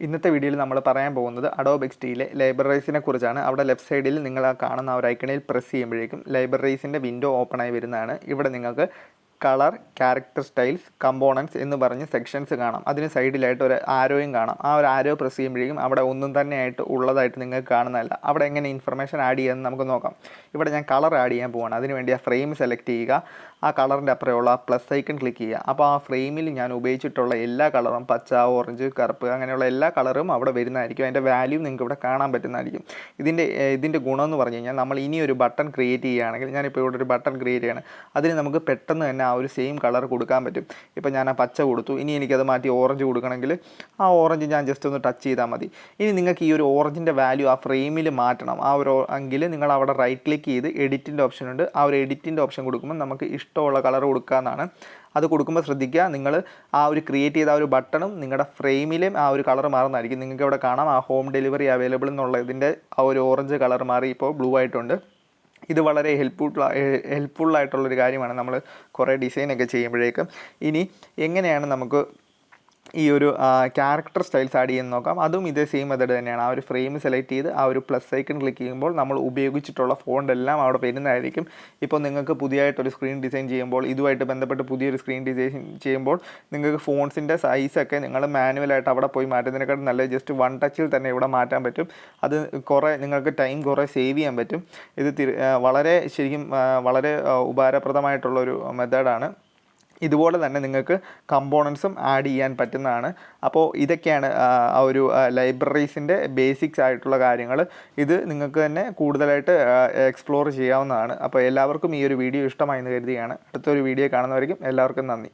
ഇന്നത്തെ വീഡിയോയിൽ നമ്മൾ പറയാൻ പോകുന്നത് Adobe XDയിലെ ലൈബ്രറീസിനെ കുറിച്ചാണ്. അവിടെ ലെഫ്റ്റ് സൈഡിൽ നിങ്ങൾ ആ കാണുന്ന ഒരു ഐക്കണിൽ പ്രസ് ചെയ്യുമ്പോഴേക്കും ലൈബ്രറീസിൻ്റെ വിൻഡോ ഓപ്പൺ ആയി വരുന്നതാണ്. ഇവിടെ നിങ്ങൾക്ക് കളർ, ക്യാരക്ടർ സ്റ്റൈൽസ്, കമ്പോണൻസ് എന്ന് പറഞ്ഞ് സെക്ഷൻസ് കാണാം. അതിന് സൈഡിലായിട്ട് ഒരു ആരോയും കാണാം. ആ ഒരു ആരോ പ്രസ് ചെയ്യുമ്പോഴേക്കും അവിടെ ഒന്നും തന്നെയായിട്ട് ഉള്ളതായിട്ട് നിങ്ങൾക്ക് കാണുന്നതല്ല. അവിടെ എങ്ങനെ ഇൻഫർമേഷൻ ആഡ് ചെയ്യാമെന്ന് നമുക്ക് നോക്കാം. ഇവിടെ ഞാൻ കളർ ആഡ് ചെയ്യാൻ പോവാണ്. അതിനുവേണ്ടി ആ ഫ്രെയിം സെലക്ട് ചെയ്യുക. ആ കളറിൻ്റെ അപ്പുറമുള്ള പ്ലസ് ഐക്കൺ ക്ലിക്ക് ചെയ്യുക. അപ്പോൾ ആ ഫ്രെയിമിൽ ഞാൻ ഉപയോഗിച്ചിട്ടുള്ള എല്ലാ കളറും പച്ച, ഓറഞ്ച്, കറുപ്പ് അങ്ങനെയുള്ള എല്ലാ കളറും അവിടെ വരുന്നതായിരിക്കും. അതിൻ്റെ വാല്യൂ നിങ്ങൾക്ക് ഇവിടെ കാണാൻ പറ്റുന്നതായിരിക്കും. ഇതിൻ്റെ ഗുണമെന്ന് പറഞ്ഞു കഴിഞ്ഞാൽ നമ്മൾ ഇനി ഒരു ബട്ടൺ ക്രിയേറ്റ് ചെയ്യുകയാണെങ്കിൽ ഞാനിപ്പോൾ ഇവിടെ ഒരു ബട്ടൺ ക്രിയേറ്റ് ചെയ്യണം. അതിന് നമുക്ക് പെട്ടെന്ന് തന്നെ ആ ഒരു സെയിം കളർ കൊടുക്കാൻ പറ്റും. ഇപ്പോൾ ഞാൻ ആ പച്ച കൊടുത്തു. ഇനി എനിക്കത് മാറ്റി ഓറഞ്ച് കൊടുക്കണമെങ്കിൽ ആ ഓറഞ്ച് ഞാൻ ജസ്റ്റ് ഒന്ന് ടച്ച് ചെയ്താൽ മതി. ഇനി നിങ്ങൾക്ക് ഈ ഒരു ഓറഞ്ചിൻ്റെ വാല്യൂ ആ ഫ്രെയിമിൽ മാറ്റണം. ആ ഒരു എങ്കിൽ നിങ്ങൾ അവിടെ റൈറ്റ് ക്ലിക്ക് ചെയ്ത് എഡിറ്റിൻ്റെ ഓപ്ഷൻ ഉണ്ട്. ആ ഒരു എഡിറ്റിൻ്റെ ഓപ്ഷൻ കൊടുക്കുമ്പോൾ നമുക്ക് ഇഷ്ടമുള്ള കളർ കൊടുക്കാമെന്നാണ്. അത് കൊടുക്കുമ്പോൾ ശ്രദ്ധിക്കുക, നിങ്ങൾ ആ ഒരു ക്രിയേറ്റ് ചെയ്ത ആ ഒരു ബട്ടണും നിങ്ങളുടെ ഫ്രെയിമിലും ആ ഒരു കളർ മാറുന്നതായിരിക്കും. നിങ്ങൾക്ക് ഇവിടെ കാണാം ആ ഹോം ഡെലിവറി അവൈലബിൾ എന്നുള്ളതിൻ്റെ ആ ഒരു ഓറഞ്ച് കളർ മാറി ഇപ്പോൾ ബ്ലൂ ആയിട്ടുണ്ട്. ഇത് വളരെ ഹെൽപ്ഫുള്ളായിട്ടുള്ളൊരു കാര്യമാണ് നമ്മൾ കുറേ ഡിസൈനൊക്കെ ചെയ്യുമ്പോഴേക്കും. ഇനി എങ്ങനെയാണ് നമുക്ക് ഈ ഒരു ക്യാരക്ടർ സ്റ്റൈൽസ് ആഡ് ചെയ്യുന്ന നോക്കാം. അതും ഇതേ സെയിം മെത്തേഡ് തന്നെയാണ്. ആ ഒരു ഫ്രെയിം സെലക്ട് ചെയ്ത് ആ ഒരു പ്ലസ് ഐക്കൺ ക്ലിക്ക് ചെയ്യുമ്പോൾ നമ്മൾ ഉപയോഗിച്ചിട്ടുള്ള ഫോണ്ട് എല്ലാം അവിടെ വരുന്നതായിരിക്കും. ഇപ്പോൾ നിങ്ങൾക്ക് പുതിയതായിട്ടൊരു സ്ക്രീൻ ഡിസൈൻ ചെയ്യുമ്പോൾ, ഇതുമായിട്ട് ബന്ധപ്പെട്ട് പുതിയൊരു സ്ക്രീൻ ഡിസൈൻ ചെയ്യുമ്പോൾ നിങ്ങൾക്ക് ഫോൺസിൻ്റെ സൈസൊക്കെ നിങ്ങൾ മാനുവലായിട്ട് അവിടെ പോയി മാറ്റുന്നതിനേക്കാൾ നല്ല ജസ്റ്റ് വൺ ടച്ചിൽ തന്നെ ഇവിടെ മാറ്റാൻ പറ്റും. അത് നിങ്ങൾക്ക് ടൈം കുറേ സേവ് ചെയ്യാൻ പറ്റും. ഇത് വളരെ ഉപകാരപ്രദമായിട്ടുള്ളൊരു മെത്തേഡാണ്. ഇതുപോലെ തന്നെ നിങ്ങൾക്ക് കമ്പോണൻസും ആഡ് ചെയ്യാൻ പറ്റുന്നതാണ്. അപ്പോൾ ഇതൊക്കെയാണ് ആ ഒരു ലൈബ്രറീസിൻ്റെ ബേസിക്സ് ആയിട്ടുള്ള കാര്യങ്ങൾ. ഇത് നിങ്ങൾക്ക് തന്നെ കൂടുതലായിട്ട് എക്സ്പ്ലോർ ചെയ്യാവുന്നതാണ്. അപ്പോൾ എല്ലാവർക്കും ഈ ഒരു വീഡിയോ ഇഷ്ടമായി എന്ന് കരുതുകയാണ്. അടുത്തൊരു വീഡിയോ കാണുന്നവരെയും എല്ലാവർക്കും നന്ദി.